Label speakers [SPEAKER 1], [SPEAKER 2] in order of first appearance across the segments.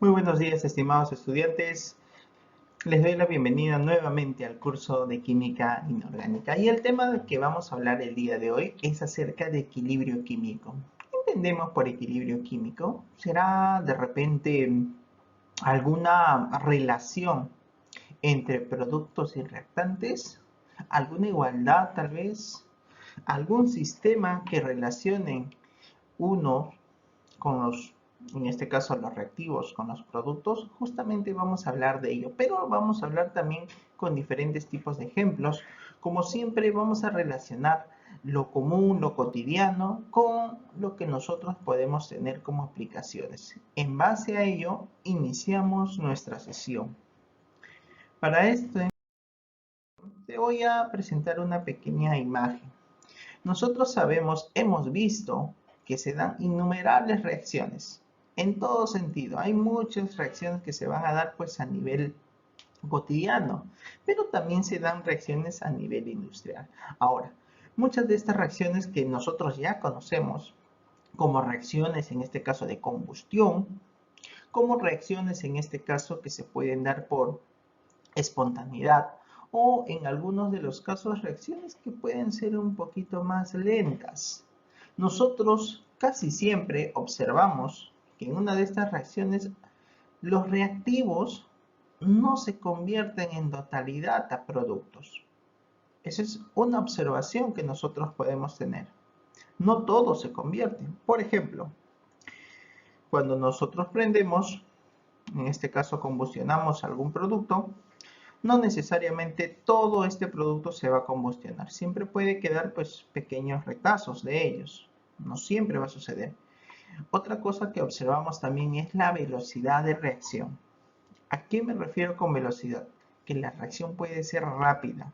[SPEAKER 1] Muy buenos días, estimados estudiantes. Les doy la bienvenida nuevamente al curso de Química Inorgánica. Y el tema del que vamos a hablar el día de hoy es acerca de equilibrio químico. ¿Qué entendemos por equilibrio químico? ¿Será de repente alguna relación entre productos y reactantes? ¿Alguna igualdad tal vez? ¿Algún sistema que relacione uno con los, en este caso los reactivos, con los productos? Justamente vamos a hablar de ello, pero vamos a hablar también con diferentes tipos de ejemplos. Como siempre vamos a relacionar lo común, lo cotidiano, con lo que nosotros podemos tener como aplicaciones. En base a ello, iniciamos nuestra sesión. Para esto, te voy a presentar una pequeña imagen. Nosotros sabemos, hemos visto que se dan innumerables reacciones en todo sentido. Hay muchas reacciones que se van a dar pues a nivel cotidiano, pero también se dan reacciones a nivel industrial. Ahora, muchas de estas reacciones que nosotros ya conocemos, como reacciones en este caso de combustión, como reacciones en este caso que se pueden dar por espontaneidad o en algunos de los casos reacciones que pueden ser un poquito más lentas. Nosotros casi siempre observamos que en una de estas reacciones los reactivos no se convierten en totalidad a productos. Esa es una observación que nosotros podemos tener. No todos se convierten. Por ejemplo, cuando nosotros prendemos, en este caso combustionamos algún producto, no necesariamente todo este producto se va a combustionar. Siempre puede quedar pues pequeños retazos de ellos. No siempre va a suceder. Otra cosa que observamos también es la velocidad de reacción. ¿A qué me refiero con velocidad? Que la reacción puede ser rápida,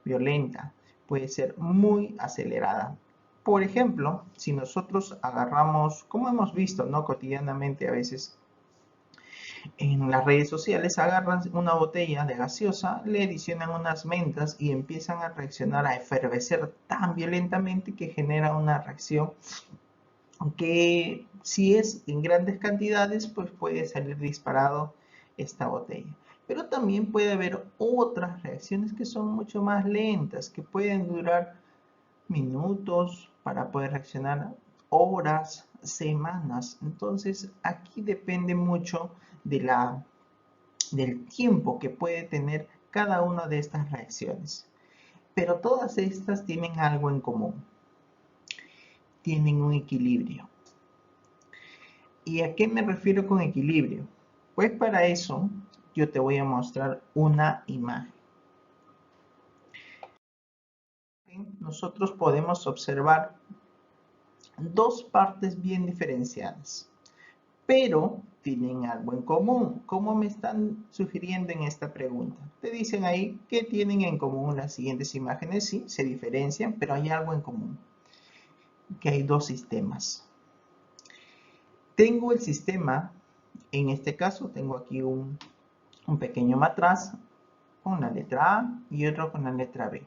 [SPEAKER 1] violenta, puede ser muy acelerada. Por ejemplo, si nosotros agarramos, como hemos visto, ¿no? Cotidianamente a veces en las redes sociales, agarran una botella de gaseosa, le adicionan unas mentas y empiezan a reaccionar, a efervecer tan violentamente que genera una reacción que si es en grandes cantidades, pues puede salir disparado esta botella. Pero también puede haber otras reacciones que son mucho más lentas, que pueden durar minutos para poder reaccionar, horas, semanas. Entonces aquí depende mucho de del tiempo que puede tener cada una de estas reacciones. Pero todas estas tienen algo en común. Tienen un equilibrio. ¿Y a qué me refiero con equilibrio? Pues para eso yo te voy a mostrar una imagen. Nosotros podemos observar dos partes bien diferenciadas, pero tienen algo en común. ¿Cómo me están sugiriendo en esta pregunta? Te dicen ahí que tienen en común las siguientes imágenes. Sí, se diferencian, pero hay algo en común, que hay dos sistemas. Tengo el sistema, en este caso tengo aquí un pequeño matraz con la letra A y otro con la letra B.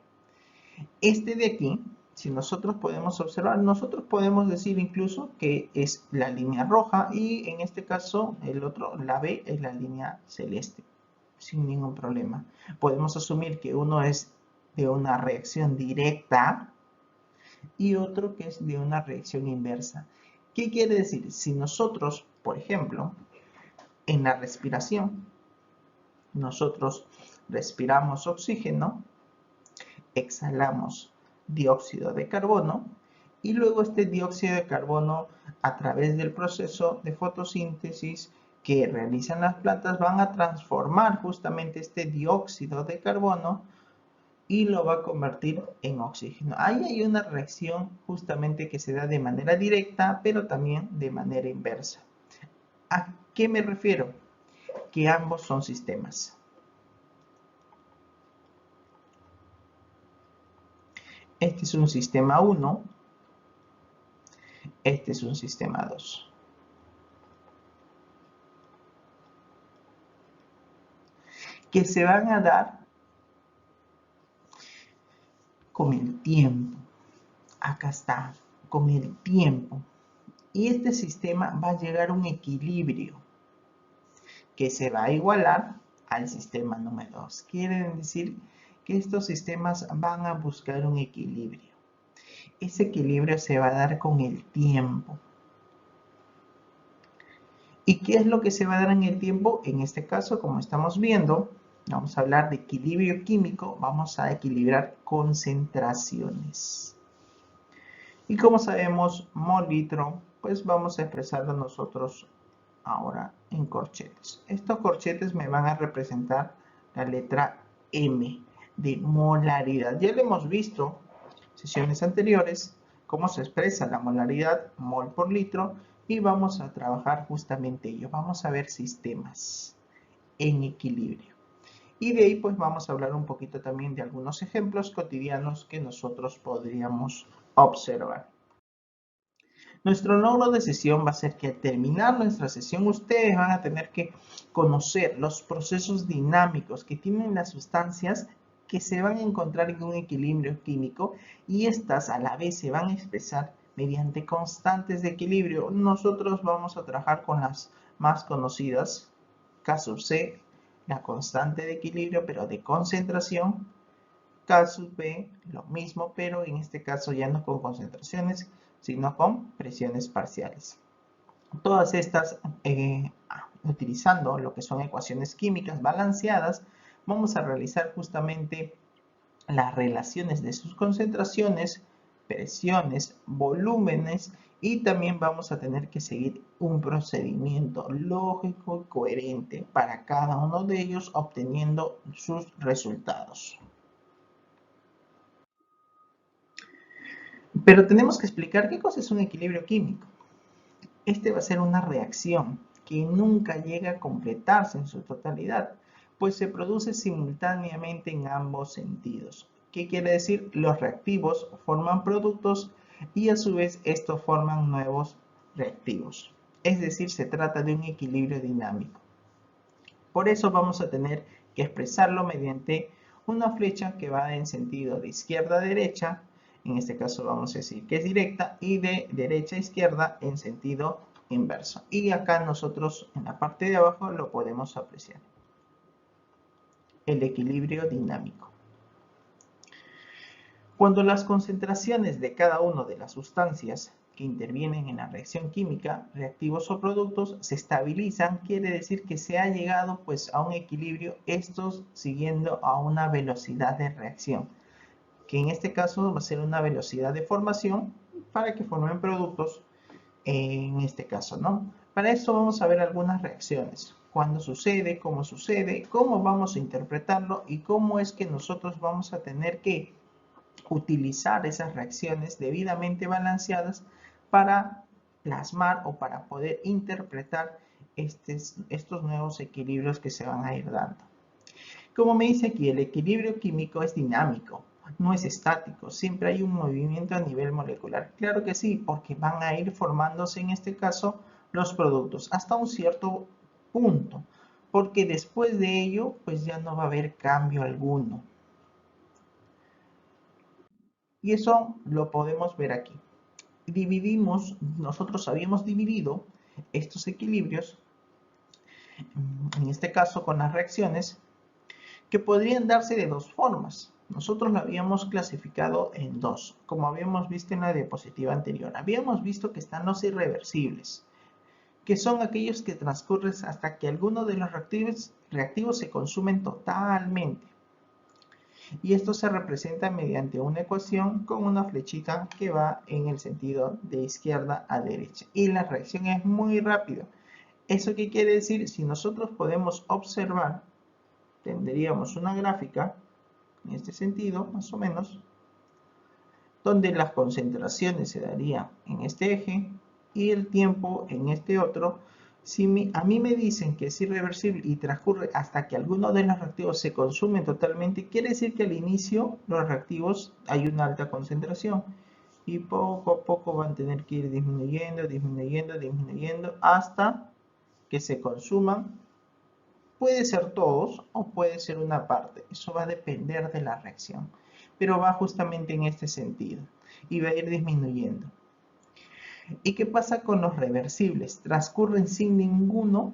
[SPEAKER 1] Este de aquí, si nosotros podemos observar, nosotros podemos decir incluso que es la línea roja y en este caso el otro, la B, es la línea celeste, sin ningún problema. Podemos asumir que uno es de una reacción directa y otro que es de una reacción inversa. ¿Qué quiere decir? Si nosotros, por ejemplo, en la respiración, nosotros respiramos oxígeno, exhalamos dióxido de carbono y luego este dióxido de carbono a través del proceso de fotosíntesis que realizan las plantas van a transformar justamente este dióxido de carbono y lo va a convertir en oxígeno. Ahí hay una reacción justamente que se da de manera directa, pero también de manera inversa. ¿A qué me refiero? Que ambos son sistemas. Este es un sistema 1, este es un sistema 2. Que se van a dar con el tiempo. Acá está, con el tiempo. Y este sistema va a llegar a un equilibrio. que se va a igualar al sistema número 2. Quiere decir que estos sistemas van a buscar un equilibrio. Ese equilibrio se va a dar con el tiempo. ¿Y qué es lo que se va a dar en el tiempo? En este caso, como estamos viendo, vamos a hablar de equilibrio químico, vamos a equilibrar concentraciones. Y como sabemos, mol litro, pues vamos a expresarlo nosotros ahora en corchetes. Estos corchetes me van a representar la letra M de molaridad. Ya lo hemos visto en sesiones anteriores, cómo se expresa la molaridad, mol por litro, y vamos a trabajar justamente ello. Vamos a ver sistemas en equilibrio. Y de ahí pues vamos a hablar un poquito también de algunos ejemplos cotidianos que nosotros podríamos observar. Nuestro logro de sesión va a ser que al terminar nuestra sesión ustedes van a tener que conocer los procesos dinámicos que tienen las sustancias que se van a encontrar en un equilibrio químico y estas a la vez se van a expresar mediante constantes de equilibrio. Nosotros vamos a trabajar con las más conocidas, K sub C, la constante de equilibrio pero de concentración, K sub B, lo mismo, pero en este caso ya no con concentraciones, sino con presiones parciales. Todas estas, utilizando lo que son ecuaciones químicas balanceadas, vamos a realizar justamente las relaciones de sus concentraciones, presiones, volúmenes y también vamos a tener que seguir un procedimiento lógico y coherente para cada uno de ellos obteniendo sus resultados. Pero tenemos que explicar qué cosa es un equilibrio químico. Este va a ser una reacción que nunca llega a completarse en su totalidad, pues se produce simultáneamente en ambos sentidos. ¿Qué quiere decir? Los reactivos forman productos y a su vez estos forman nuevos reactivos. Es decir, se trata de un equilibrio dinámico. Por eso vamos a tener que expresarlo mediante una flecha que va en sentido de izquierda a derecha, en este caso vamos a decir que es directa, y de derecha a izquierda en sentido inverso. Y acá nosotros en la parte de abajo lo podemos apreciar. El equilibrio dinámico. Cuando las concentraciones de cada una de las sustancias que intervienen en la reacción química, reactivos o productos, se estabilizan, quiere decir que se ha llegado pues a un equilibrio, estos siguiendo a una velocidad de reacción, que en este caso va a ser una velocidad de formación para que formen productos en este caso, ¿no? Para eso vamos a ver algunas reacciones. Cuándo sucede, cómo vamos a interpretarlo y cómo es que nosotros vamos a tener que utilizar esas reacciones debidamente balanceadas para plasmar o para poder interpretar estos nuevos equilibrios que se van a ir dando. Como me dice aquí, el equilibrio químico es dinámico, no es estático, siempre hay un movimiento a nivel molecular. Claro que sí, porque van a ir formándose en este caso los productos hasta un cierto punto, porque después de ello pues ya no va a haber cambio alguno. Y eso lo podemos ver aquí. Nosotros habíamos dividido estos equilibrios, en este caso con las reacciones, que podrían darse de dos formas. Nosotros lo habíamos clasificado en dos, como habíamos visto en la diapositiva anterior. Habíamos visto que están los irreversibles, que son aquellos que transcurren hasta que alguno de los reactivos se consumen totalmente. Y esto se representa mediante una ecuación con una flechita que va en el sentido de izquierda a derecha. Y la reacción es muy rápida. ¿Eso qué quiere decir? Si nosotros podemos observar, tendríamos una gráfica, en este sentido, más o menos, donde las concentraciones se darían en este eje y el tiempo en este otro. Si a mí me dicen que es irreversible y transcurre hasta que alguno de los reactivos se consumen totalmente, quiere decir que al inicio los reactivos hay una alta concentración y poco a poco van a tener que ir disminuyendo, disminuyendo, disminuyendo hasta que se consuman. Puede ser todos o puede ser una parte, eso va a depender de la reacción, pero va justamente en este sentido y va a ir disminuyendo. ¿Y qué pasa con los reversibles? Transcurren sin ninguno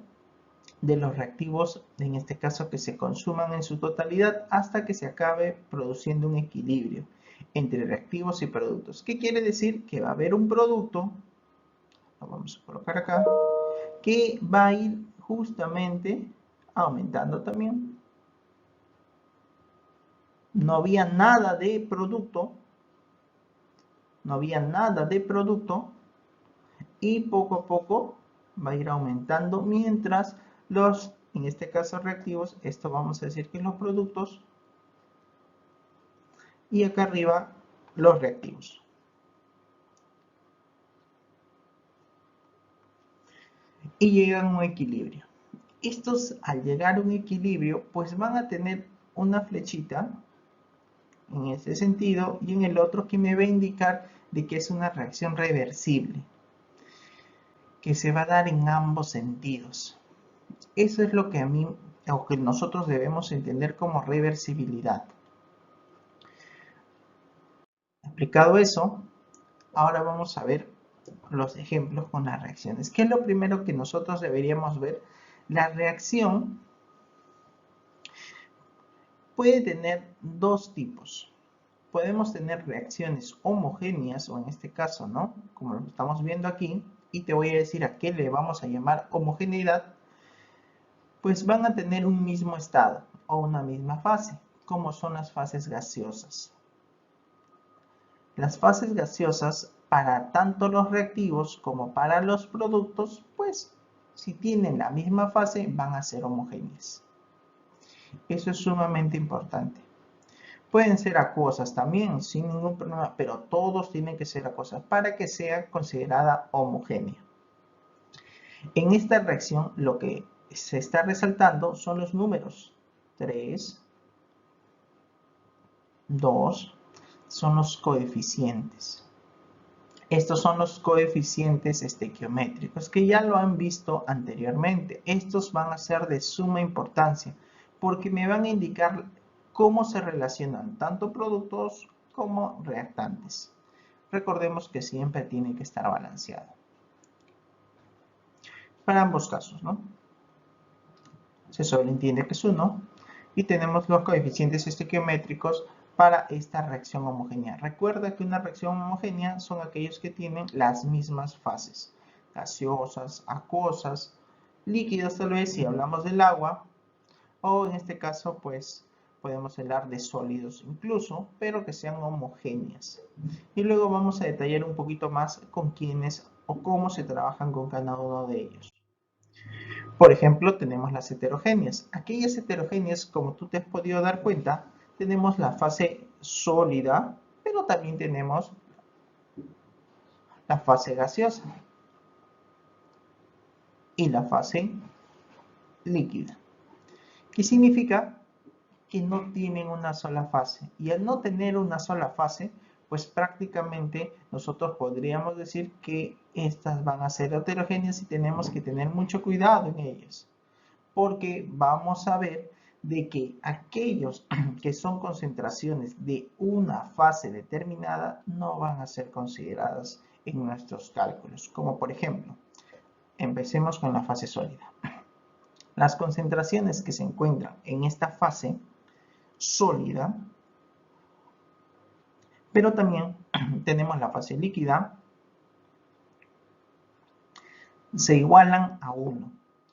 [SPEAKER 1] de los reactivos, en este caso que se consuman en su totalidad, hasta que se acabe produciendo un equilibrio entre reactivos y productos. ¿Qué quiere decir? Que va a haber un producto, lo vamos a colocar acá, que va a ir justamente aumentando también. No había nada de producto, y poco a poco va a ir aumentando mientras los, en este caso reactivos, esto vamos a decir que los productos, y acá arriba los reactivos. Y llegan a un equilibrio. Estos, al llegar a un equilibrio, pues van a tener una flechita en este sentido y en el otro que me va a indicar de que es una reacción reversible, que se va a dar en ambos sentidos. Eso es lo que a mí, o que nosotros debemos entender como reversibilidad. Explicado eso, ahora vamos a ver los ejemplos con las reacciones. ¿Qué es lo primero que nosotros deberíamos ver? La reacción puede tener dos tipos. Podemos tener reacciones homogéneas, o en este caso, ¿no? Como lo estamos viendo aquí, y te voy a decir a qué le vamos a llamar homogeneidad, pues van a tener un mismo estado o una misma fase, como son las fases gaseosas. Las fases gaseosas, para tanto los reactivos como para los productos, pues si tienen la misma fase, van a ser homogéneas. Eso es sumamente importante. Pueden ser acuosas también, sin ningún problema, pero todos tienen que ser acuosas para que sea considerada homogénea. En esta reacción, lo que se está resaltando son los números 3, 2, son los coeficientes. Estos son los coeficientes estequiométricos que ya lo han visto anteriormente. Estos van a ser de suma importancia porque me van a indicar cómo se relacionan tanto productos como reactantes. Recordemos que siempre tiene que estar balanceado. Para ambos casos, ¿no? Se sobreentiende que es 1 y tenemos los coeficientes estequiométricos para esta reacción homogénea. Recuerda que una reacción homogénea son aquellos que tienen las mismas fases, gaseosas, acuosas, líquidas tal vez si hablamos del agua, o en este caso pues podemos hablar de sólidos incluso, pero que sean homogéneas. Y luego vamos a detallar un poquito más con quiénes o cómo se trabajan con cada uno de ellos. Por ejemplo, tenemos las heterogéneas. Aquellas heterogéneas, como tú te has podido dar cuenta, tenemos la fase sólida, pero también tenemos la fase gaseosa y la fase líquida. ¿Qué significa? Que no tienen una sola fase. Y al no tener una sola fase, pues prácticamente nosotros podríamos decir que estas van a ser heterogéneas y tenemos que tener mucho cuidado en ellas. Porque vamos a ver de que aquellos que son concentraciones de una fase determinada no van a ser consideradas en nuestros cálculos. Como por ejemplo, empecemos con la fase sólida. Las concentraciones que se encuentran en esta fase sólida, pero también tenemos la fase líquida, se igualan a 1.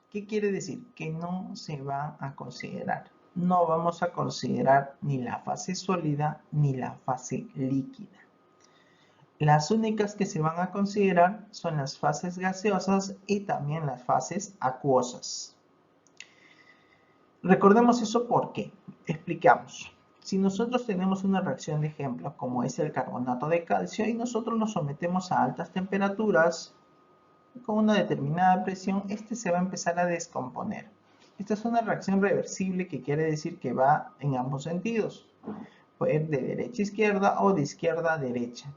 [SPEAKER 1] ¿Qué quiere decir? Que no se va a considerar. No vamos a considerar ni la fase sólida ni la fase líquida. Las únicas que se van a considerar son las fases gaseosas y también las fases acuosas. Recordemos eso porque, explicamos. Si nosotros tenemos una reacción de ejemplo como es el carbonato de calcio y nosotros lo sometemos a altas temperaturas, con una determinada presión, este se va a empezar a descomponer. Esta es una reacción reversible que quiere decir que va en ambos sentidos. Puede ir de derecha a izquierda o de izquierda a derecha.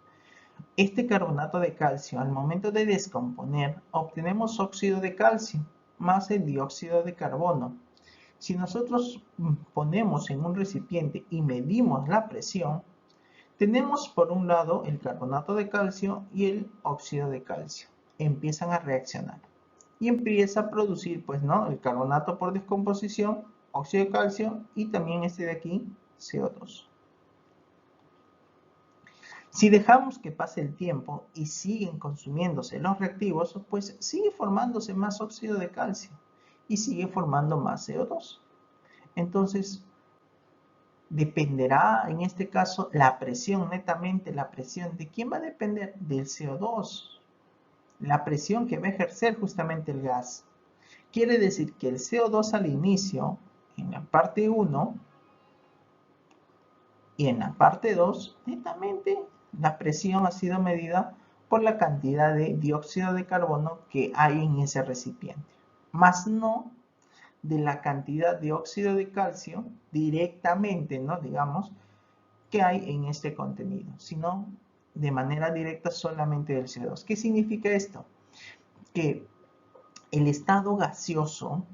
[SPEAKER 1] Este carbonato de calcio, al momento de descomponer, obtenemos óxido de calcio más el dióxido de carbono. Si nosotros ponemos en un recipiente y medimos la presión, tenemos por un lado el carbonato de calcio y el óxido de calcio. Empiezan a reaccionar. y empieza a producir, pues, ¿no? El carbonato por descomposición, óxido de calcio y también este de aquí, CO2. Si dejamos que pase el tiempo y siguen consumiéndose los reactivos, pues sigue formándose más óxido de calcio y sigue formando más CO2. Entonces, dependerá en este caso la presión, netamente la presión. ¿De quién va a depender? Del CO2. La presión que va a ejercer justamente el gas. Quiere decir que el CO2 al inicio, en la parte 1 y en la parte 2, netamente la presión ha sido medida por la cantidad de dióxido de carbono que hay en ese recipiente, más no de la cantidad de óxido de calcio directamente, ¿no? Digamos, que hay en este contenido, sino de manera directa solamente del CO2. ¿Qué significa esto? Que el estado gaseoso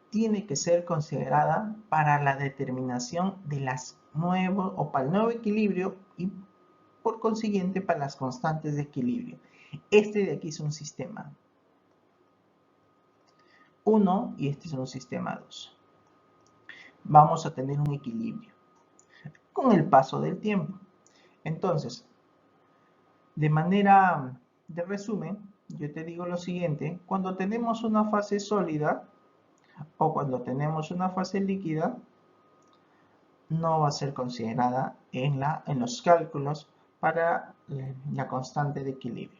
[SPEAKER 1] tiene que ser considerada para la determinación de las nuevos o para el nuevo equilibrio y por consiguiente para las constantes de equilibrio. Este de aquí es un sistema 1 y este es un sistema 2. Vamos a tener un equilibrio con el paso del tiempo. Entonces, de manera de resumen, yo te digo lo siguiente: cuando tenemos una fase sólida o cuando tenemos una fase líquida, no va a ser considerada en los cálculos para la constante de equilibrio.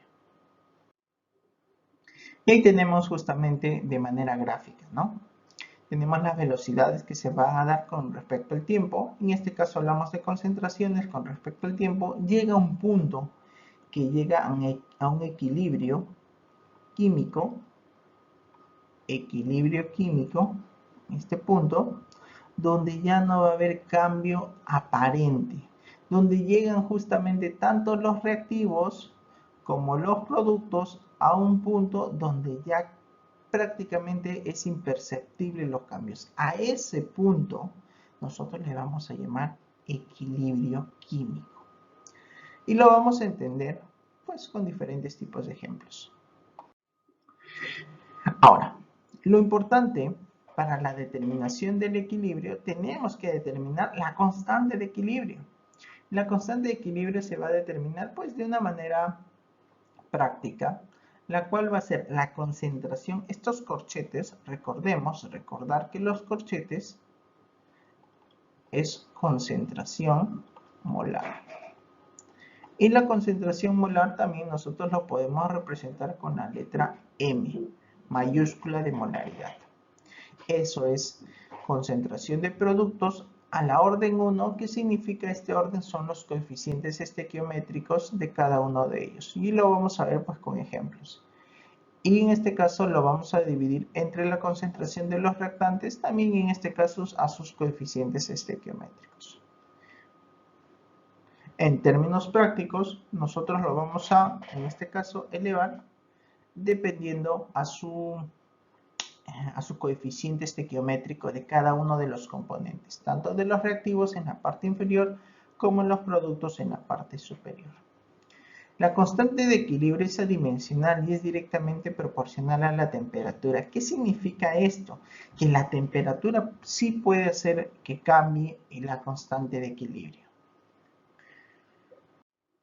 [SPEAKER 1] Y ahí tenemos justamente de manera gráfica, ¿no? Tenemos las velocidades que se van a dar con respecto al tiempo. En este caso hablamos de concentraciones con respecto al tiempo. Llega un punto que llega a un equilibrio químico, este punto, donde ya no va a haber cambio aparente, donde llegan justamente tanto los reactivos como los productos a un punto donde ya prácticamente es imperceptible los cambios. A ese punto nosotros le vamos a llamar equilibrio químico. Y lo vamos a entender pues con diferentes tipos de ejemplos. Ahora, lo importante para la determinación del equilibrio, tenemos que determinar la constante de equilibrio. La constante de equilibrio se va a determinar pues de una manera práctica, la cual va a ser la concentración. Estos corchetes, recordar que los corchetes es concentración molar. Y la concentración molar también nosotros lo podemos representar con la letra M, mayúscula de molaridad. Eso es concentración de productos a la orden 1. ¿Qué significa este orden? Son los coeficientes estequiométricos de cada uno de ellos. Y lo vamos a ver pues con ejemplos. Y en este caso lo vamos a dividir entre la concentración de los reactantes, también en este caso a sus coeficientes estequiométricos. En términos prácticos, nosotros lo vamos a, en este caso, elevar dependiendo a su coeficiente estequiométrico de cada uno de los componentes, tanto de los reactivos en la parte inferior como en los productos en la parte superior. La constante de equilibrio es adimensional y es directamente proporcional a la temperatura. ¿Qué significa esto? Que la temperatura sí puede hacer que cambie la constante de equilibrio.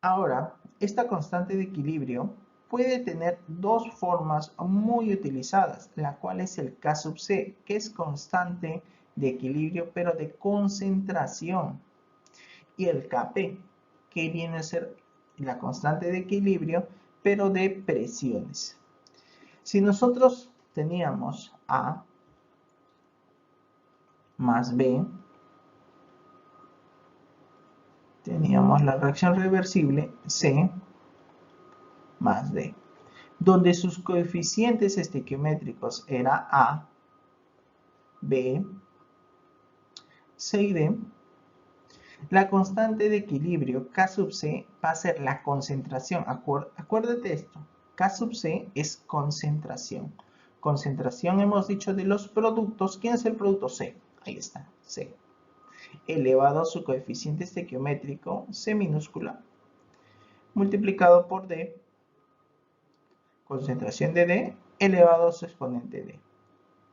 [SPEAKER 1] Ahora, esta constante de equilibrio puede tener dos formas muy utilizadas, la cual es el K sub C, que es constante de equilibrio pero de concentración, y el Kp, que viene a ser la constante de equilibrio pero de presiones. Si nosotros teníamos A más B, teníamos la reacción reversible C más D, donde sus coeficientes estequiométricos era A, B, C y D. La constante de equilibrio K sub C va a ser la concentración. Acuérdate esto, K sub C es concentración. Concentración hemos dicho de los productos. ¿Quién es el producto? C. Ahí está, C. Elevado a su coeficiente estequiométrico, C minúscula, multiplicado por D, concentración de D, elevado a su exponente d,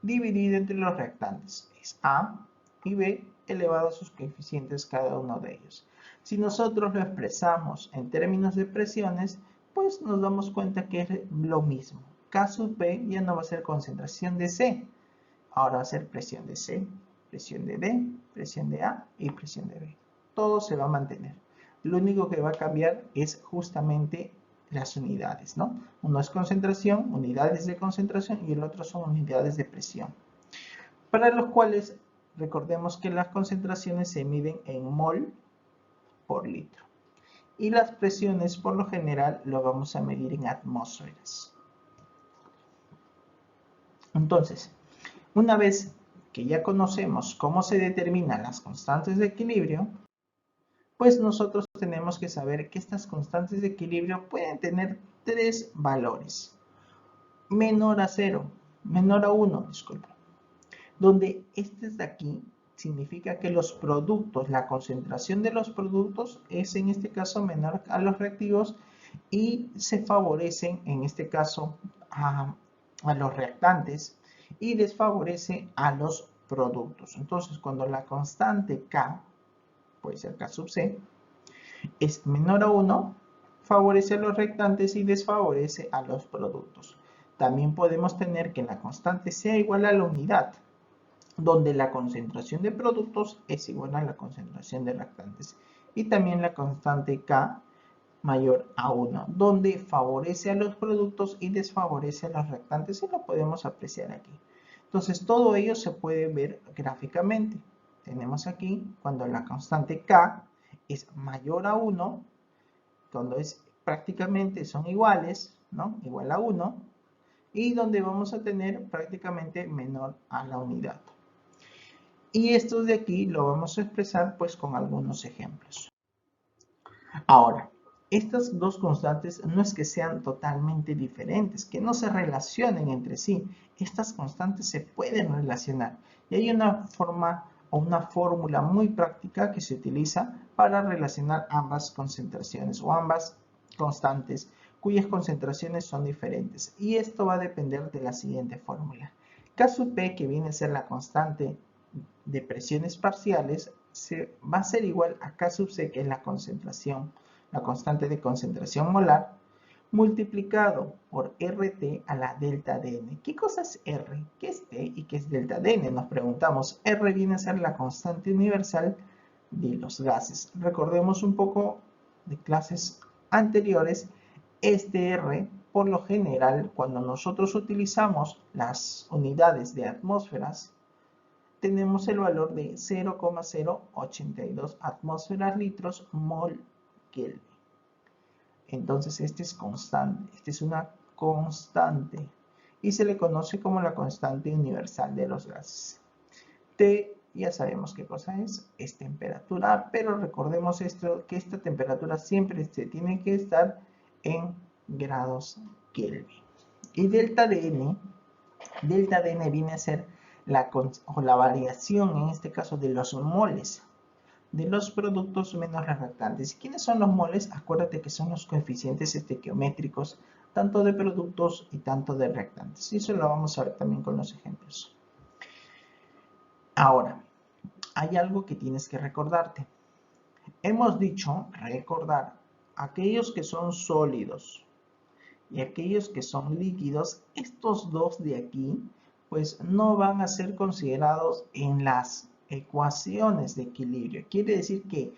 [SPEAKER 1] dividido entre los reactantes. Es A y B elevado a sus coeficientes cada uno de ellos. Si nosotros lo expresamos en términos de presiones, pues nos damos cuenta que es lo mismo. K sub B ya no va a ser concentración de C, ahora va a ser presión de C, presión de D, presión de A y presión de B. Todo se va a mantener. Lo único que va a cambiar es justamente las unidades, ¿no? Uno es concentración, unidades de concentración, y el otro son unidades de presión. Para los cuales recordemos que las concentraciones se miden en mol por litro. Y las presiones por lo general lo vamos a medir en atmósferas. Entonces, una vez que ya conocemos cómo se determinan las constantes de equilibrio, pues nosotros tenemos que saber que estas constantes de equilibrio pueden tener tres valores. Menor a 0, menor a 1, disculpa. Donde este de aquí significa que los productos, la concentración de los productos es en este caso menor a los reactivos y se favorecen en este caso a los reactantes y desfavorece a los productos. Entonces, cuando la constante K, puede ser K sub C, es menor a 1, favorece a los reactantes y desfavorece a los productos. También podemos tener que la constante sea igual a la unidad, donde la concentración de productos es igual a la concentración de reactantes. Y también la constante K mayor a 1, donde favorece a los productos y desfavorece a los reactantes, y lo podemos apreciar aquí. Entonces, todo ello se puede ver gráficamente. Tenemos aquí cuando la constante K es mayor a 1, cuando prácticamente son iguales, ¿no? Igual a 1, y donde vamos a tener prácticamente menor a la unidad. Y esto de aquí lo vamos a expresar pues con algunos ejemplos. Ahora, estas dos constantes no es que sean totalmente diferentes, que no se relacionen entre sí. Estas constantes se pueden relacionar. Y hay una forma o una fórmula muy práctica que se utiliza para relacionar ambas concentraciones o ambas constantes cuyas concentraciones son diferentes. Y esto va a depender de la siguiente fórmula. K sub P, que viene a ser la constante de presiones parciales, va a ser igual a K sub C, que es la concentración, la constante de concentración molar, multiplicado por RT a la delta Dn. ¿Qué cosa es R? ¿Qué es T y qué es delta Dn? Nos preguntamos. R viene a ser la constante universal de los gases. Recordemos un poco de clases anteriores, este R, por lo general, cuando nosotros utilizamos las unidades de atmósferas, tenemos el valor de 0,082 atmósferas litros mol Kelvin. Entonces este es constante, esta es una constante y se le conoce como la constante universal de los gases. T, ya sabemos qué cosa es temperatura, pero recordemos esto, que esta temperatura siempre se tiene que estar en grados Kelvin. Y delta Dn viene a ser la variación, en este caso, de los moles de los productos menos los reactantes. ¿Quiénes son los moles? Acuérdate que son los coeficientes estequiométricos, tanto de productos y tanto de reactantes. Y eso lo vamos a ver también con los ejemplos. Ahora, hay algo que tienes que recordarte. Hemos dicho, recordar, aquellos que son sólidos y aquellos que son líquidos, estos dos de aquí, pues no van a ser considerados en las ecuaciones de equilibrio. Quiere decir que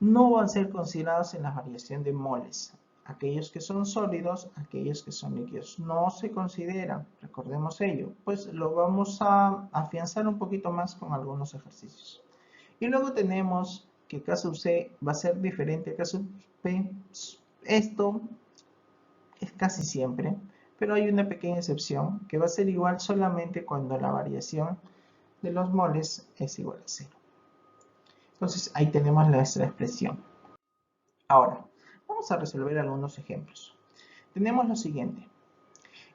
[SPEAKER 1] no van a ser considerados en la variación de moles. Aquellos que son sólidos, aquellos que son líquidos, no se consideran, recordemos ello. Pues lo vamos a afianzar un poquito más con algunos ejercicios. Y luego tenemos que K sub C va a ser diferente a K sub P. Esto es casi siempre, pero hay una pequeña excepción que va a ser igual solamente cuando la variación de los moles es igual a 0. Entonces ahí tenemos nuestra expresión. Ahora, vamos a resolver algunos ejemplos. Tenemos lo siguiente.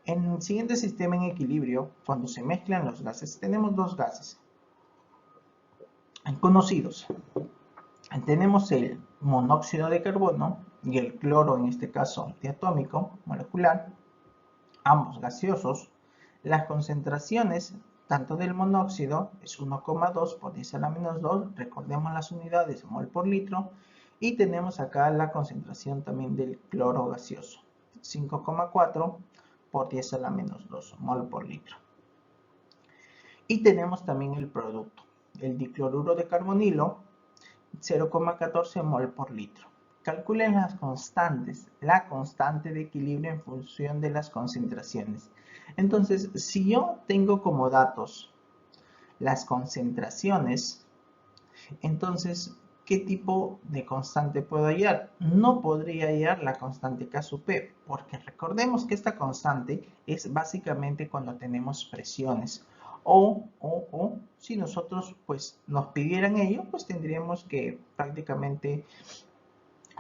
[SPEAKER 1] En el siguiente sistema en equilibrio, cuando se mezclan los gases, tenemos dos gases conocidos. Tenemos el monóxido de carbono y el cloro, en este caso diatómico, molecular. ambos gaseosos, las concentraciones tanto del monóxido es 1,2 por 10 a la menos 2, recordemos las unidades mol por litro, y tenemos acá la concentración también del cloro gaseoso, 5,4 por 10 a la menos 2 mol por litro. Y tenemos también el producto, el dicloruro de carbonilo, 0,14 mol por litro. Calculen las constantes, la constante de equilibrio en función de las concentraciones. Entonces, si yo tengo como datos las concentraciones, entonces, ¿qué tipo de constante puedo hallar? No podría hallar la constante K sub P, porque recordemos que esta constante es básicamente cuando tenemos presiones. O si nosotros pues nos pidieran ello, pues tendríamos que prácticamente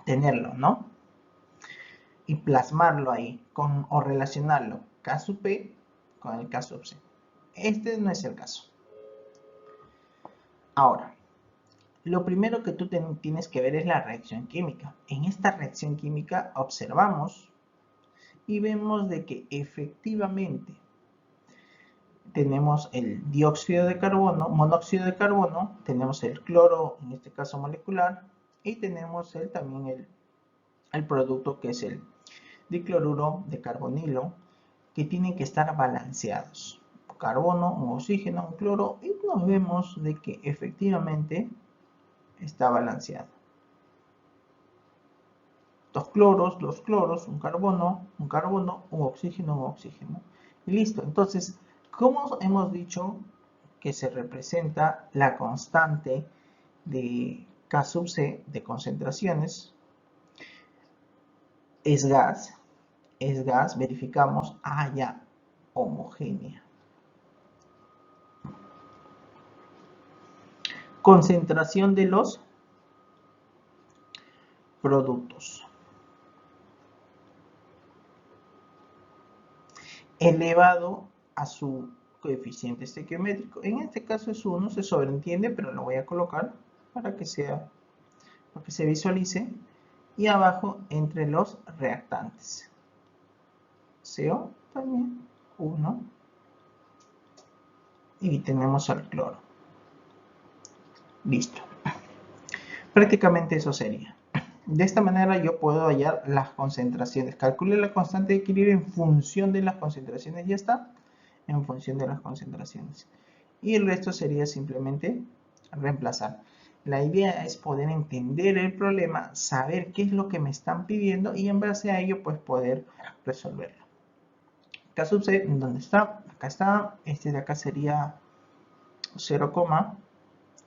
[SPEAKER 1] tenerlo, ¿no? Y plasmarlo ahí o relacionarlo K sub P con el K sub C. Este no es el caso. Ahora, lo primero que tú tienes que ver es la reacción química. En esta reacción química observamos y vemos de que efectivamente tenemos el dióxido de carbono, monóxido de carbono, tenemos el cloro, en este caso molecular, y tenemos también el producto que es el dicloruro de carbonilo, que tienen que estar balanceados. Carbono, un oxígeno, un cloro, y nos vemos de que efectivamente está balanceado. Dos cloros, un carbono, un oxígeno. Y listo. Entonces, ¿cómo hemos dicho que se representa la constante de K sub C de concentraciones? Es gas, verificamos, ya, homogénea. Concentración de los productos. Elevado a su coeficiente estequiométrico. En este caso es 1, se sobreentiende, pero lo voy a colocar para que se visualice. Y abajo entre los reactantes. CO también, 1. Y tenemos al cloro. Listo. Prácticamente eso sería. De esta manera yo puedo hallar las concentraciones. Calcule la constante de equilibrio en función de las concentraciones. Ya está. En función de las concentraciones. Y el resto sería simplemente reemplazar. La idea es poder entender el problema, saber qué es lo que me están pidiendo y en base a ello pues poder resolverlo. K sub C, ¿dónde está? Acá está. Este de acá sería 0,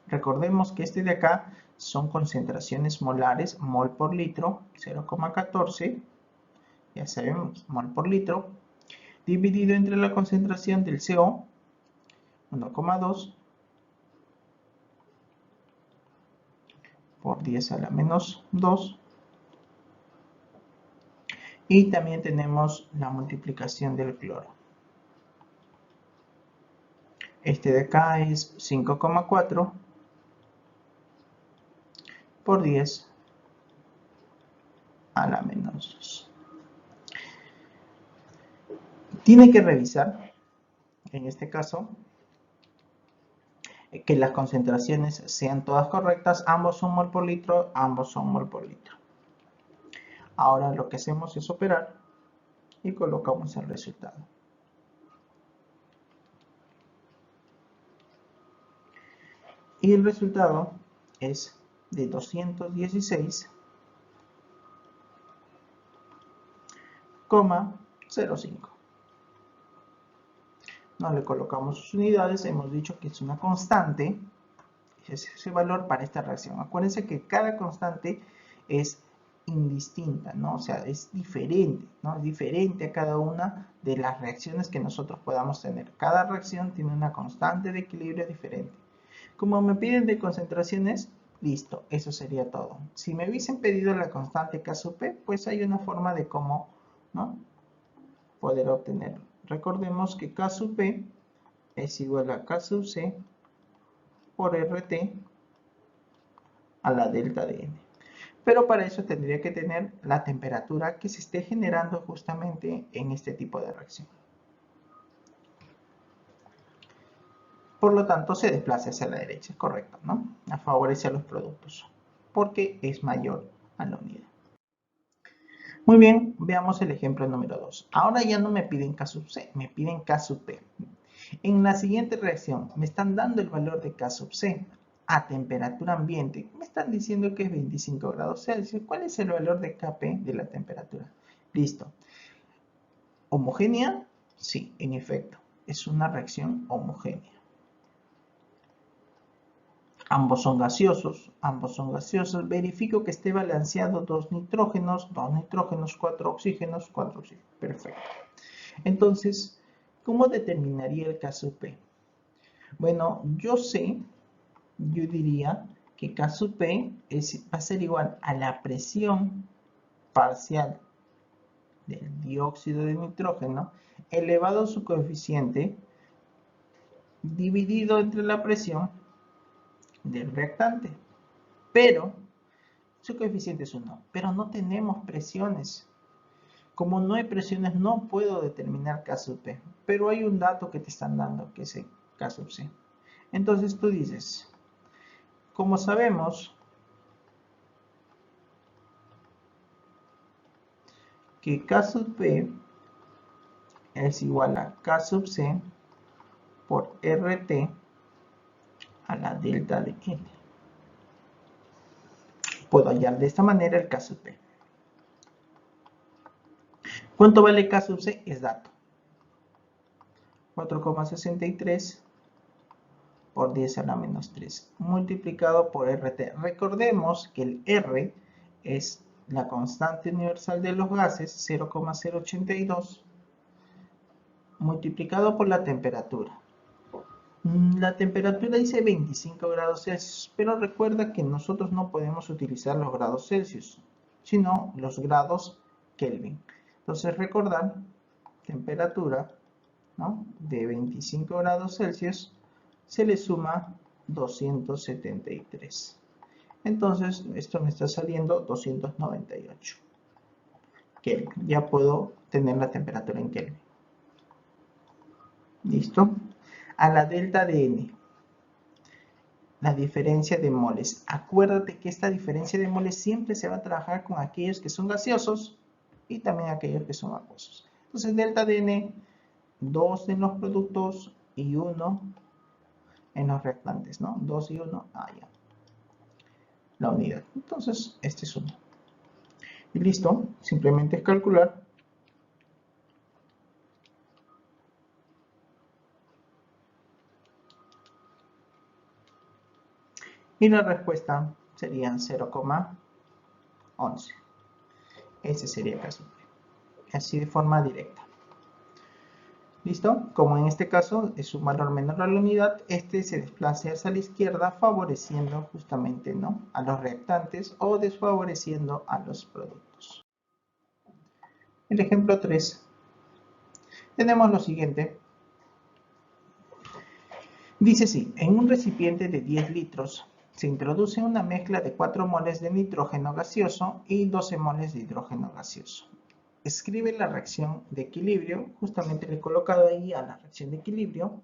[SPEAKER 1] recordemos que este de acá son concentraciones molares, mol por litro, 0,14, ya sabemos, mol por litro, dividido entre la concentración del CO, 1,2, por 10 a la menos 2, y también tenemos la multiplicación del cloro. Este de acá es 5,4 por 10 a la menos 2. Tiene que revisar, en este caso, que las concentraciones sean todas correctas. Ambos son mol por litro, ambos son mol por litro. Ahora lo que hacemos es operar y colocamos el resultado. Y el resultado es de 216,05. No le colocamos sus unidades, hemos dicho que es una constante, es ese valor para esta reacción. Acuérdense que cada constante es indistinta, ¿no? O sea, es diferente, ¿no? Es diferente a cada una de las reacciones que nosotros podamos tener. Cada reacción tiene una constante de equilibrio diferente. Como me piden de concentraciones, listo, eso sería todo. Si me hubiesen pedido la constante K sub P, pues hay una forma de cómo, ¿no?, poder obtenerlo. Recordemos que K sub P es igual a K sub C por RT a la delta de N. Pero para eso tendría que tener la temperatura que se esté generando justamente en este tipo de reacción. Por lo tanto, se desplaza hacia la derecha, correcto, ¿no? Favorece a los productos, porque es mayor a la unidad. Muy bien, veamos el ejemplo número 2. Ahora ya no me piden K sub C, me piden K sub P. En la siguiente reacción, me están dando el valor de K sub C a temperatura ambiente. Me están diciendo que es 25 grados Celsius. ¿Cuál es el valor de Kp de la temperatura? Listo. ¿Homogénea? Sí, en efecto, es una reacción homogénea. Ambos son gaseosos, Verifico que esté balanceado 2 nitrógenos, 4 oxígenos, 4 oxígenos. Perfecto. Entonces, ¿cómo determinaría el K sub P? Bueno, yo diría que K sub P va a ser igual a la presión parcial del dióxido de nitrógeno elevado a su coeficiente dividido entre la presión del reactante. Pero su coeficiente es 1, pero no tenemos presiones. Como no hay presiones, no puedo determinar K sub P. Pero hay un dato que te están dando, que es el K sub C. Entonces tú dices, como sabemos que K sub P es igual a K sub C por RT a la delta de N. Puedo hallar de esta manera el K sub P. ¿Cuánto vale K sub C? Es dato. 4,63 por 10 a la menos 3 multiplicado por RT. Recordemos que el R es la constante universal de los gases, 0,082, multiplicado por la temperatura. La temperatura dice 25 grados Celsius, pero recuerda que nosotros no podemos utilizar los grados Celsius, sino los grados Kelvin. Entonces recordar, temperatura, ¿no?, de 25 grados Celsius se le suma 273. Entonces esto me está saliendo 298 Kelvin. Ya puedo tener la temperatura en Kelvin. ¿Listo? A la delta de N, la diferencia de moles. Acuérdate que esta diferencia de moles siempre se va a trabajar con aquellos que son gaseosos y también aquellos que son acuosos. Entonces delta de N, 2 en los productos y 1 en los reactantes, ¿no? 2 y 1, ya. La unidad. Entonces, este es 1. Y listo, simplemente es calcular. Y la respuesta sería 0,11. Ese sería el caso. Así de forma directa. ¿Listo? Como en este caso es un valor menor a la unidad, este se desplaza hacia la izquierda favoreciendo justamente, ¿no?, a los reactantes o desfavoreciendo a los productos. El ejemplo 3. Tenemos lo siguiente. Dice así, en un recipiente de 10 litros se introduce una mezcla de 4 moles de nitrógeno gaseoso y 12 moles de hidrógeno gaseoso. Escribe la reacción de equilibrio, justamente le he colocado ahí a la reacción de equilibrio,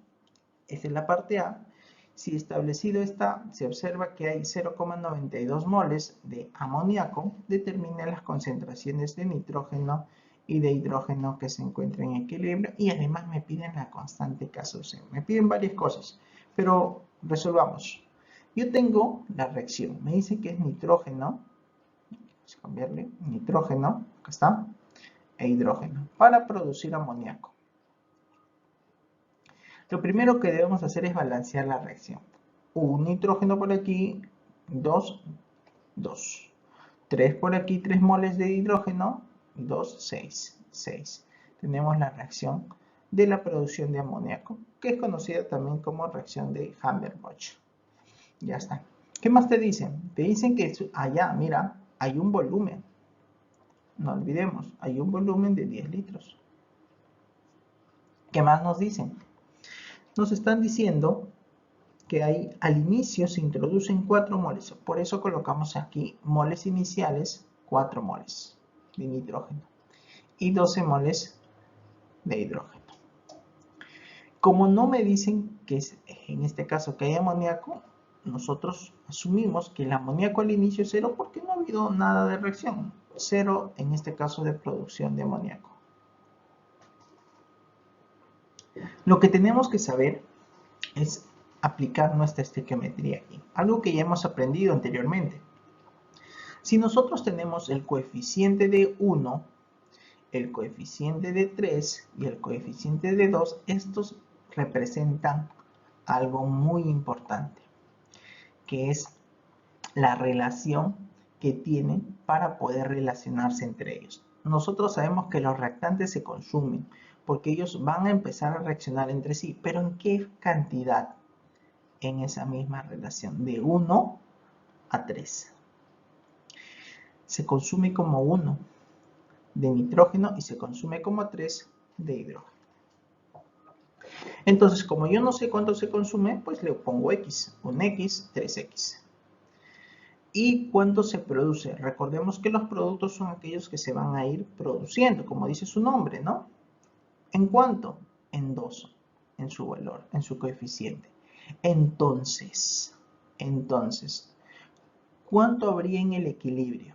[SPEAKER 1] esta es la parte A. Si establecido está, se observa que hay 0,92 moles de amoníaco, determina las concentraciones de nitrógeno y de hidrógeno que se encuentran en equilibrio y además me piden la constante K sub C. Me piden varias cosas, pero resolvamos. Yo tengo la reacción, me dice que es nitrógeno, vamos a cambiarle, nitrógeno, acá está, e hidrógeno, para producir amoníaco. Lo primero que debemos hacer es balancear la reacción. Un nitrógeno por aquí, 2, 2. 3 por aquí, 3 moles de hidrógeno, 2, 6, 6. Tenemos la reacción de la producción de amoníaco, que es conocida también como reacción de Haber-Bosch. Ya está. ¿Qué más te dicen? Te dicen que allá, mira, hay un volumen. No olvidemos, hay un volumen de 10 litros. ¿Qué más nos dicen? Nos están diciendo que ahí al inicio se introducen 4 moles. Por eso colocamos aquí moles iniciales, 4 moles de nitrógeno y 12 moles de hidrógeno. Como no me dicen que es, en este caso, que hay amoníaco, nosotros asumimos que el amoníaco al inicio es 0 porque no ha habido nada de reacción. 0 en este caso de producción de amoníaco. Lo que tenemos que saber es aplicar nuestra estequiometría aquí, algo que ya hemos aprendido anteriormente. Si nosotros tenemos el coeficiente de 1, el coeficiente de 3 y el coeficiente de 2, estos representan algo muy importante, que es la relación que tienen para poder relacionarse entre ellos. Nosotros sabemos que los reactantes se consumen porque ellos van a empezar a reaccionar entre sí, pero ¿en qué cantidad? En esa misma relación, de 1 a 3. Se consume como 1 de nitrógeno y se consume como 3 de hidrógeno. Entonces, como yo no sé cuánto se consume, pues le pongo X, un X, 3X. ¿Y cuánto se produce? Recordemos que los productos son aquellos que se van a ir produciendo, como dice su nombre, ¿no? ¿En cuánto? En 2, en su valor, en su coeficiente. Entonces, ¿cuánto habría en el equilibrio?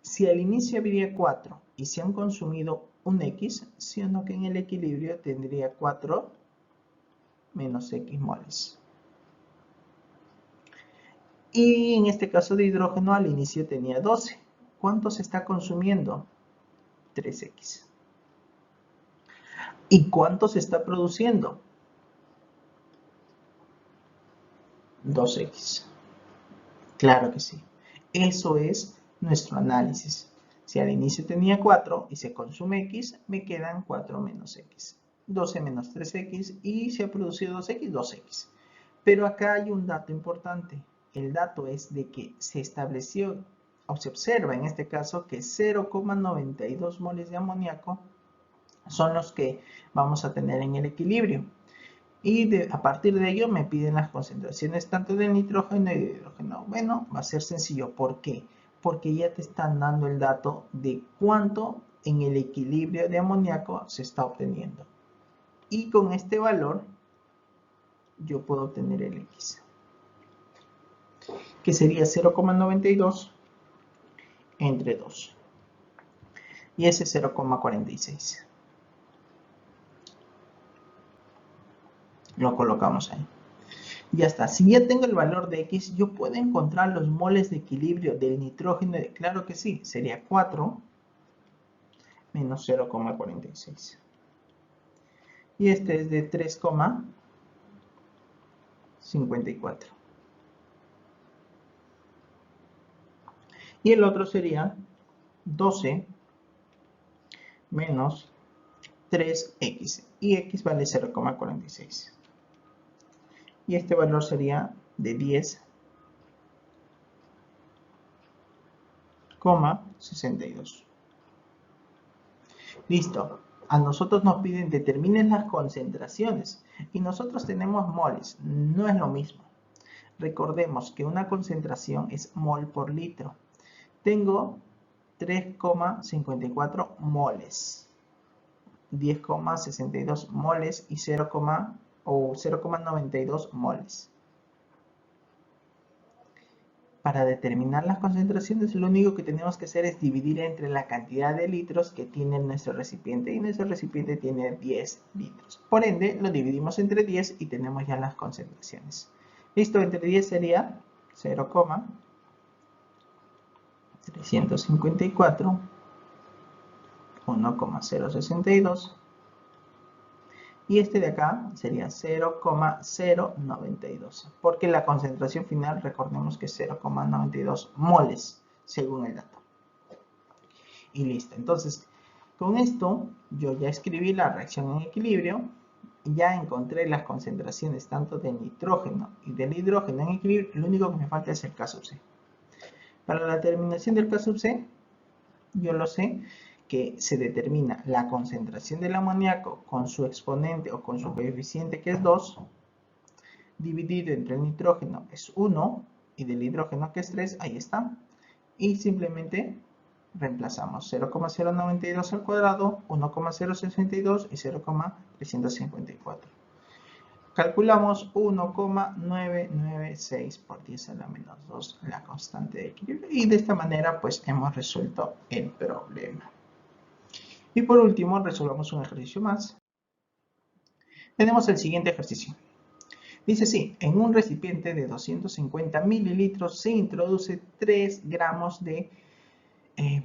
[SPEAKER 1] Si al inicio habría 4 y se han consumido un X, siendo que en el equilibrio tendría 4 menos X moles. Y en este caso de hidrógeno al inicio tenía 12. ¿Cuánto se está consumiendo? 3X. ¿Y cuánto se está produciendo? 2X. Claro que sí. Eso es nuestro análisis. Si al inicio tenía 4 y se consume X, me quedan 4 menos X. 12 menos 3X y se ha producido 2X, 2X. Pero acá hay un dato importante. El dato es de que se estableció, o se observa en este caso, que 0,92 moles de amoníaco son los que vamos a tener en el equilibrio. Y a partir de ello me piden las concentraciones tanto de nitrógeno y de hidrógeno. Bueno, va a ser sencillo. ¿Por qué? Porque ya te están dando el dato de cuánto en el equilibrio de amoníaco se está obteniendo. Y con este valor yo puedo obtener el X, que sería 0,92 entre 2. Y ese es 0,46. Lo colocamos ahí. Ya está. Si ya tengo el valor de X, yo puedo encontrar los moles de equilibrio del nitrógeno. Claro que sí, sería 4 menos 0,46. Y este es de 3,54. Y el otro sería 12 menos 3X. Y X vale 0,46. Y este valor sería de 10,62. Listo. A nosotros nos piden determinen las concentraciones. Y nosotros tenemos moles. No es lo mismo. Recordemos que una concentración es mol por litro. Tengo 3,54 moles. 10,62 moles y 0,92 moles. Para determinar las concentraciones, lo único que tenemos que hacer es dividir entre la cantidad de litros que tiene nuestro recipiente. Y nuestro recipiente tiene 10 litros. Por ende, lo dividimos entre 10 y tenemos ya las concentraciones. Listo, entre 10 sería 0,354, 1,062. Y este de acá sería 0,092, porque la concentración final, recordemos que es 0,92 moles, según el dato. Y listo. Entonces, con esto, yo ya escribí la reacción en equilibrio, ya encontré las concentraciones tanto del nitrógeno y del hidrógeno en equilibrio, lo único que me falta es el K sub C. Para la determinación del K sub C, yo lo sé, que se determina la concentración del amoníaco con su exponente o con su coeficiente que es 2 dividido entre el nitrógeno es 1 y del hidrógeno que es 3, ahí está. Y simplemente reemplazamos 0,092 al cuadrado, 1,062 y 0,354. Calculamos 1,996 por 10 a la menos 2 la constante de equilibrio y de esta manera pues hemos resuelto el problema. Y por último resolvamos un ejercicio más. Tenemos el siguiente ejercicio. Dice así, en un recipiente de 250 mililitros se introduce 3 gramos de que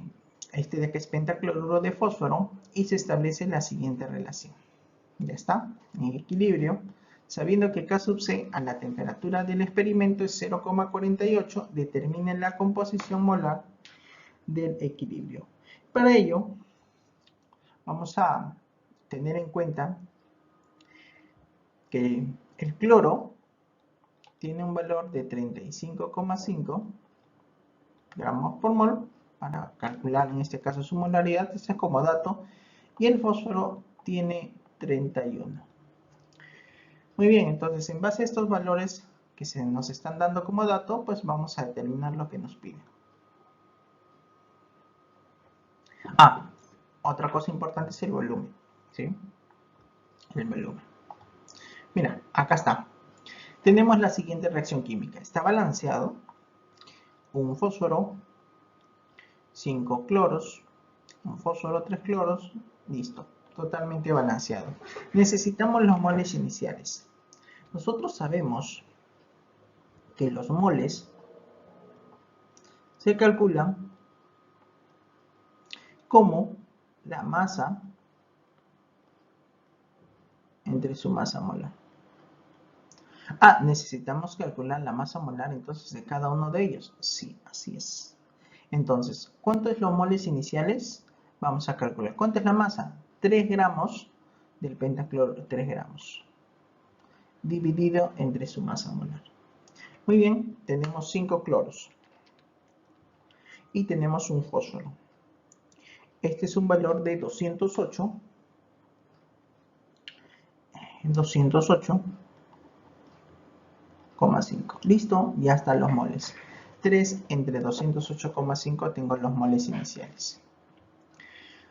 [SPEAKER 1] es pentacloruro de fósforo y se establece la siguiente relación. Ya está, en equilibrio. Sabiendo que K sub C a la temperatura del experimento es 0,48, determinen la composición molar del equilibrio. Para ello, vamos a tener en cuenta que el cloro tiene un valor de 35,5 gramos por mol, para calcular en este caso su molaridad, este es como dato, y el fósforo tiene 31. Muy bien, entonces en base a estos valores que se nos están dando como dato, pues vamos a determinar lo que nos piden. Otra cosa importante es el volumen, ¿sí? El volumen. Mira, acá está. Tenemos la siguiente reacción química. Está balanceado un fósforo, 5 cloros, un fósforo, 3 cloros, listo. Totalmente balanceado. Necesitamos los moles iniciales. Nosotros sabemos que los moles se calculan como la masa entre su masa molar. Necesitamos calcular la masa molar entonces de cada uno de ellos. Sí, así es. Entonces, ¿cuánto es los moles iniciales? Vamos a calcular. ¿Cuánto es la masa? 3 gramos del pentacloro, 3 gramos, dividido entre su masa molar. Muy bien, tenemos 5 cloros y tenemos un fósforo. Este es un valor de 208,5. Listo, ya están los moles. 3 entre 208,5 tengo los moles iniciales.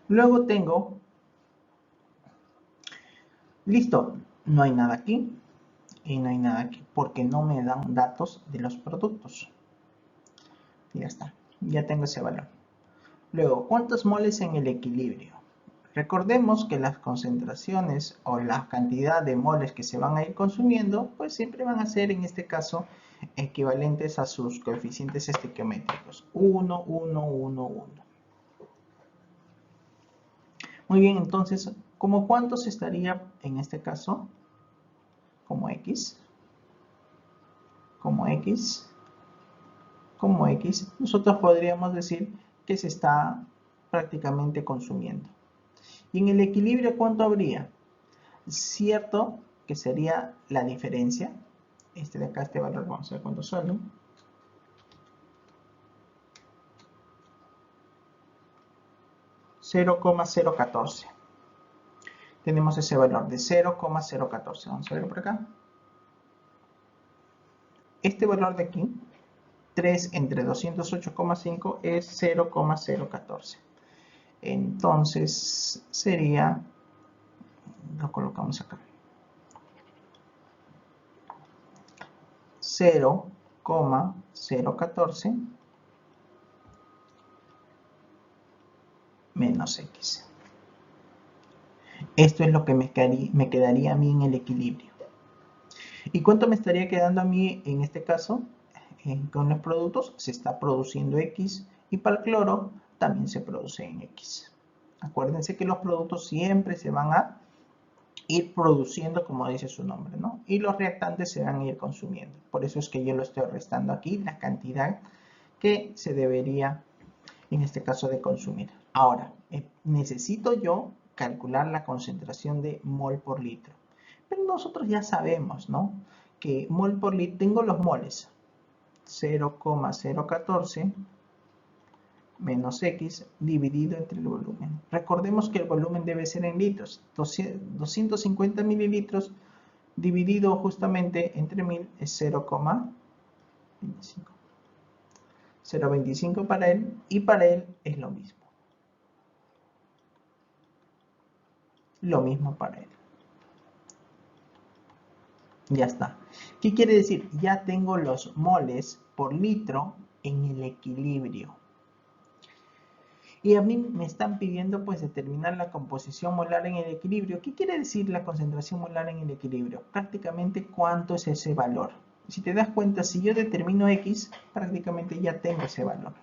[SPEAKER 1] Luego tengo, listo, no hay nada aquí y no hay nada aquí, porque no me dan datos de los productos. Ya está, ya tengo ese valor. Luego, ¿cuántos moles en el equilibrio? Recordemos que las concentraciones o la cantidad de moles que se van a ir consumiendo, pues siempre van a ser, en este caso, equivalentes a sus coeficientes estequiométricos. 1, 1, 1, 1. Muy bien, entonces, ¿cómo cuántos estaría en este caso? Como X. Como X. Como X. Nosotros podríamos decir que se está prácticamente consumiendo. Y en el equilibrio, ¿cuánto habría? Cierto que sería la diferencia. Este de acá, este valor, vamos a ver cuánto sale. $0,014. Tenemos ese valor de 0,014. Vamos a ver por acá. Este valor de aquí, 3 entre 208,5 es 0,014. Entonces sería, lo colocamos acá, 0,014 menos X. Esto es lo que me quedaría a mí en el equilibrio. ¿Y cuánto me estaría quedando a mí en este caso? Con los productos se está produciendo X y para el cloro también se produce en X. Acuérdense que los productos siempre se van a ir produciendo como dice su nombre, ¿no? Y los reactantes se van a ir consumiendo. Por eso es que yo lo estoy restando aquí, la cantidad que se debería, en este caso, de consumir. Ahora, necesito yo calcular la concentración de mol por litro. Pero nosotros ya sabemos, ¿no? Que mol por litro, tengo los moles. 0,014 menos X dividido entre el volumen. Recordemos que el volumen debe ser en litros. 250 mililitros dividido justamente entre 1000 es 0,25. 0,25 para él y para él es lo mismo. Lo mismo para él. Ya está. ¿Qué quiere decir? Ya tengo los moles por litro en el equilibrio. Y a mí me están pidiendo pues determinar la composición molar en el equilibrio. ¿Qué quiere decir la concentración molar en el equilibrio? Prácticamente cuánto es ese valor. Si te das cuenta, si yo determino X, prácticamente ya tengo ese valor.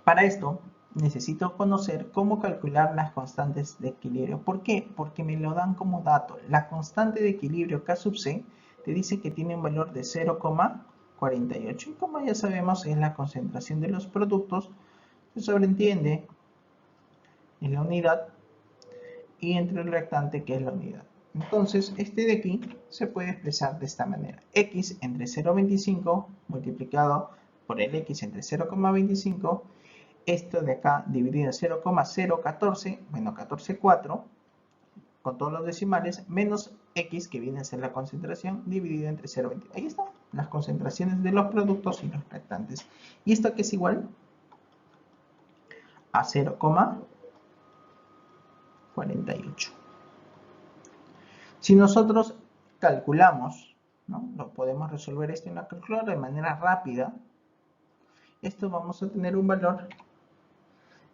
[SPEAKER 1] Para esto, necesito conocer cómo calcular las constantes de equilibrio. ¿Por qué? Porque me lo dan como dato. La constante de equilibrio K sub C te dice que tiene un valor de 0,48. Y como ya sabemos, es la concentración de los productos. Se sobreentiende en la unidad y entre el reactante que es la unidad. Entonces, este de aquí se puede expresar de esta manera. X entre 0,25 multiplicado por el X entre 0,25. Esto de acá dividido en 0,014, bueno, 14,4, con todos los decimales, menos X, que viene a ser la concentración, dividido entre 0,20. Ahí están las concentraciones de los productos y los reactantes. ¿Y esto qué es igual? A 0,48. Si nosotros calculamos, ¿no? Lo podemos resolver esto en la calculadora de manera rápida. Esto vamos a tener un valor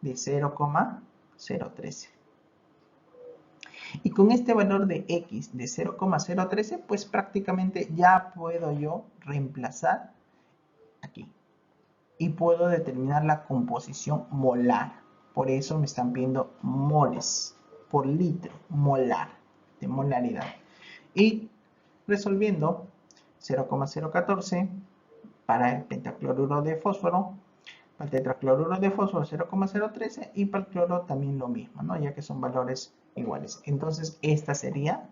[SPEAKER 1] de 0,013. Y con este valor de X de 0,013, pues prácticamente ya puedo yo reemplazar aquí. Y puedo determinar la composición molar. Por eso me están pidiendo moles por litro, molar, de molaridad. Y resolviendo 0,014 para el pentacloruro de fósforo, para el tetracloruro de fósforo 0,013 y para el cloro también lo mismo, ¿no? Ya que son valores iguales. Entonces esta sería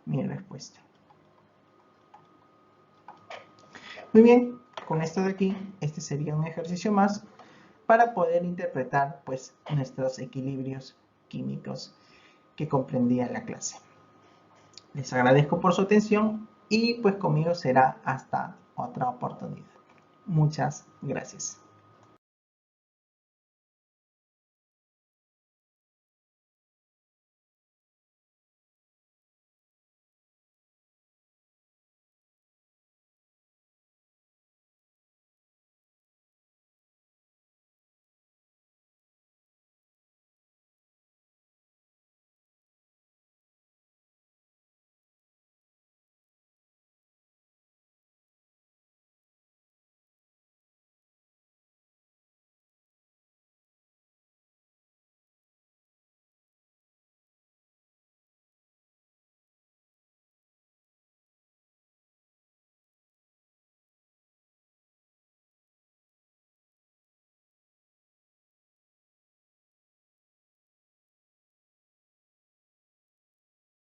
[SPEAKER 1] mi respuesta. Muy bien, con esto de aquí, este sería un ejercicio más para poder interpretar pues nuestros equilibrios químicos que comprendía la clase. Les agradezco por su atención y pues conmigo será hasta otra oportunidad. Muchas gracias.